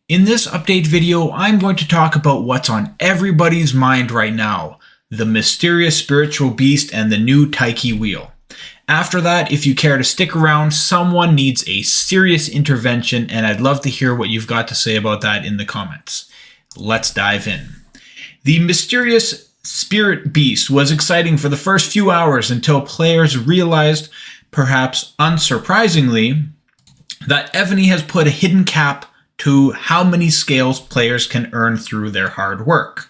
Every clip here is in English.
In this update video, I'm going to talk about what's on everybody's mind right now, the mysterious spiritual beast and the new Tychee Wheel. After that, if you care to stick around, someone needs a serious intervention, and I'd love to hear what you've got to say about that in the comments. Let's dive in. The mysterious spirit beast was exciting for the first few hours until players realized, perhaps unsurprisingly, that Evony has put a hidden cap to how many scales players can earn through their hard work.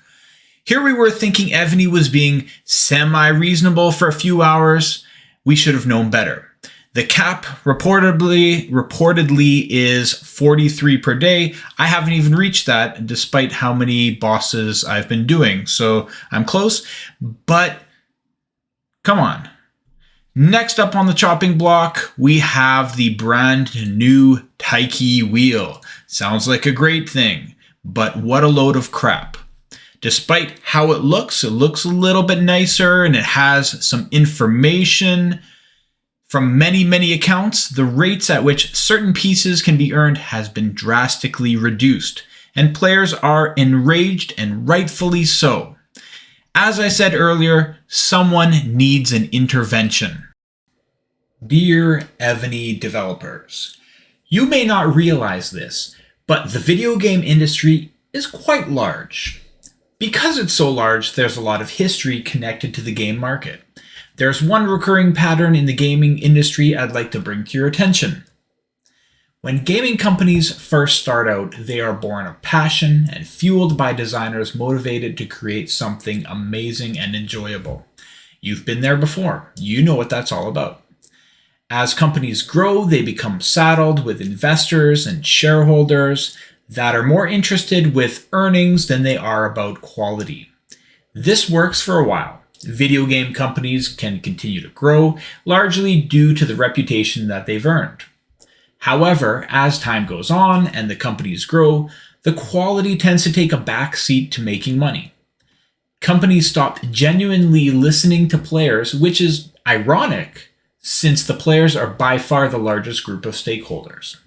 Here we were thinking Evony was being semi-reasonable for a few hours. We should have known better. The cap reportedly is 43 per day. I haven't even reached that despite how many bosses I've been doing, so I'm close, but come on. Next up on the chopping block, we have the brand new Tychee Wheel. Sounds like a great thing, but what a load of crap. Despite how it looks a little bit nicer and it has some information from many accounts. The rates at which certain pieces can be earned has been drastically reduced, and players are enraged, and rightfully so. As I said earlier, someone needs an intervention. Dear Evony developers, you may not realize this, but the video game industry is quite large. Because it's so large, there's a lot of history connected to the game market. There's one recurring pattern in the gaming industry I'd like to bring to your attention. When gaming companies first start out, they are born of passion and fueled by designers motivated to create something amazing and enjoyable. You've been there before. You know what that's all about. As companies grow, they become saddled with investors and shareholders that are more interested with earnings than they are about quality. This works for a while. Video game companies can continue to grow, largely due to the reputation that they've earned. However, as time goes on and the companies grow, the quality tends to take a back seat to making money. Companies stop genuinely listening to players, which is ironic, since the players are by far the largest group of stakeholders.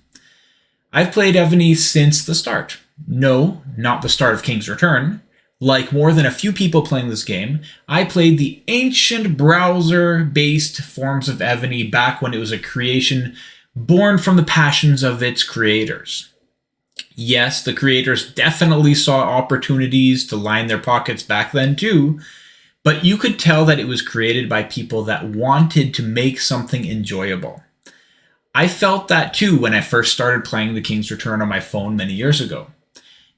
I've played Evony since the start. No, not the start of King's Return. Like more than a few people playing this game, I played the ancient browser-based forms of Evony back when it was a creation born from the passions of its creators. Yes, the creators definitely saw opportunities to line their pockets back then too, but you could tell that it was created by people that wanted to make something enjoyable. I felt that too when I first started playing The King's Return on my phone many years ago.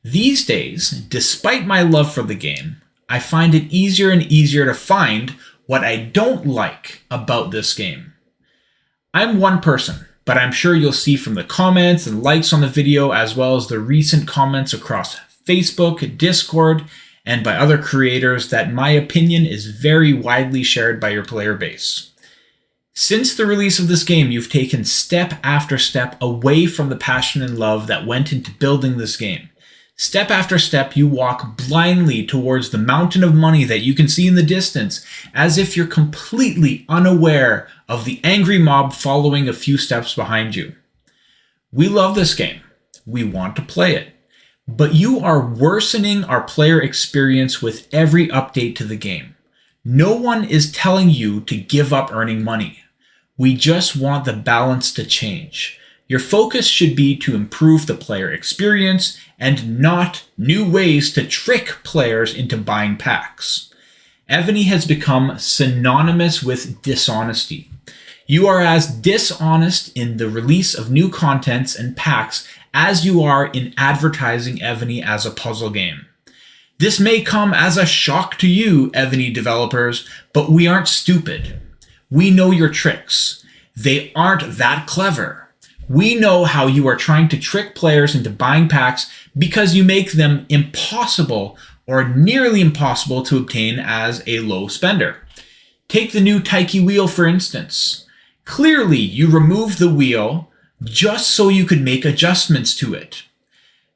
These days, despite my love for the game, I find it easier and easier to find what I don't like about this game. I'm one person, but I'm sure you'll see from the comments and likes on the video, as well as the recent comments across Facebook, Discord, and by other creators, that my opinion is very widely shared by your player base. Since the release of this game, you've taken step after step away from the passion and love that went into building this game. Step after step, you walk blindly towards the mountain of money that you can see in the distance, as if you're completely unaware of the angry mob following a few steps behind you. We love this game. We want to play it. But you are worsening our player experience with every update to the game. No one is telling you to give up earning money. We just want the balance to change. Your focus should be to improve the player experience and not new ways to trick players into buying packs. Evony has become synonymous with dishonesty. You are as dishonest in the release of new contents and packs as you are in advertising Evony as a puzzle game. This may come as a shock to you, Evony developers, but we aren't stupid. We know your tricks. They aren't that clever. We know how you are trying to trick players into buying packs because you make them impossible or nearly impossible to obtain as a low spender. Take the new Tychee Wheel for instance. Clearly, you removed the wheel just so you could make adjustments to it.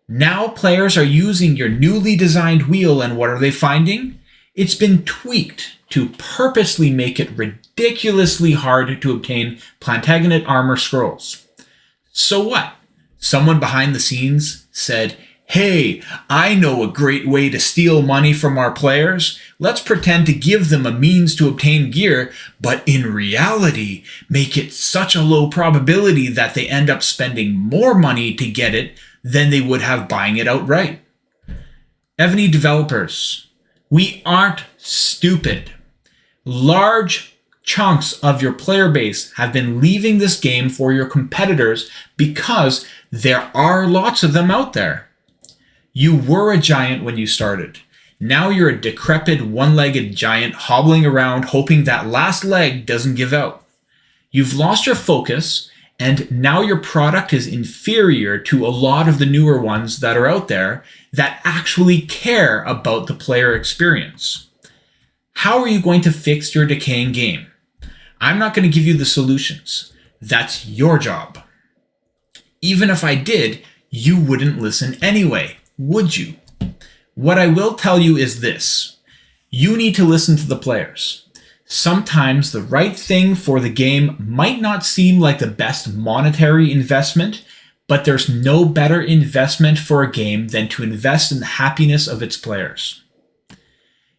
Now players are using your newly designed wheel, and what are they finding? It's been tweaked to purposely make it ridiculously hard to obtain Plantagenet armor scrolls. So what? Someone behind the scenes said, "Hey, I know a great way to steal money from our players. Let's pretend to give them a means to obtain gear, but in reality, make it such a low probability that they end up spending more money to get it than they would have buying it outright." Evony developers, we aren't stupid. Large chunks of your player base have been leaving this game for your competitors because there are lots of them out there. You were a giant when you started. Now you're a decrepit, one-legged giant hobbling around hoping that last leg doesn't give out. You've lost your focus, and now your product is inferior to a lot of the newer ones that are out there that actually care about the player experience. How are you going to fix your decaying game? I'm not going to give you the solutions. That's your job. Even if I did, you wouldn't listen anyway, would you? What I will tell you is this. You need to listen to the players. Sometimes the right thing for the game might not seem like the best monetary investment, but there's no better investment for a game than to invest in the happiness of its players.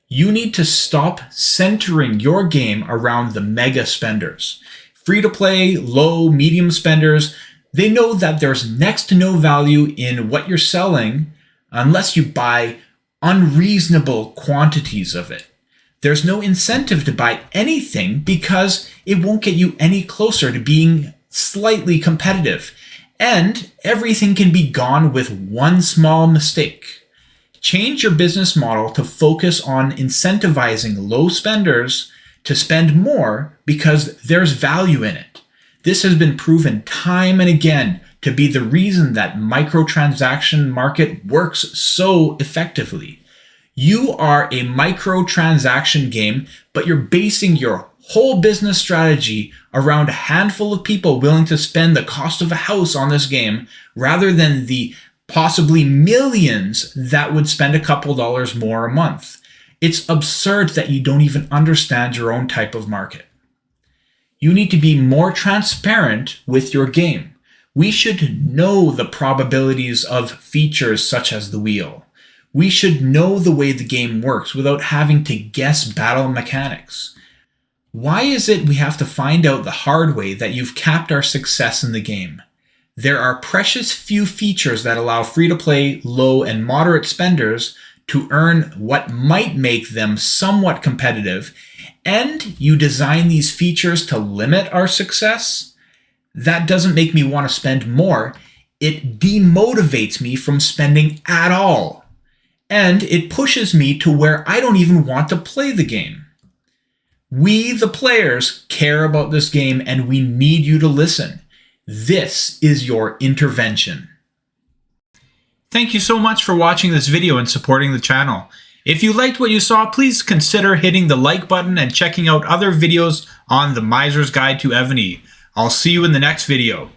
You need to stop centering your game around the mega spenders. Free-to-play, low, medium spenders, they know that there's next to no value in what you're selling unless you buy unreasonable quantities of it. There's no incentive to buy anything because it won't get you any closer to being slightly competitive. And everything can be gone with one small mistake. Change your business model to focus on incentivizing low spenders to spend more because there's value in it. This has been proven time and again to be the reason that microtransaction market works so effectively. You are a microtransaction game, but you're basing your whole business strategy around a handful of people willing to spend the cost of a house on this game rather than the possibly millions that would spend a couple dollars more a month. It's absurd that you don't even understand your own type of market. You need to be more transparent with your game. We should know the probabilities of features such as the wheel. We should know the way the game works without having to guess battle mechanics. Why is it we have to find out the hard way that you've capped our success in the game? There are precious few features that allow free-to-play, low, and moderate spenders to earn what might make them somewhat competitive, and you design these features to limit our success? That doesn't make me want to spend more. It demotivates me from spending at all. And it pushes me to where I don't even want to play the game. We, the players, care about this game, and we need you to listen. This is your intervention. Thank you so much for watching this video and supporting the channel. If you liked what you saw, please consider hitting the like button and checking out other videos on the Miser's Guide to Evony. I'll see you in the next video.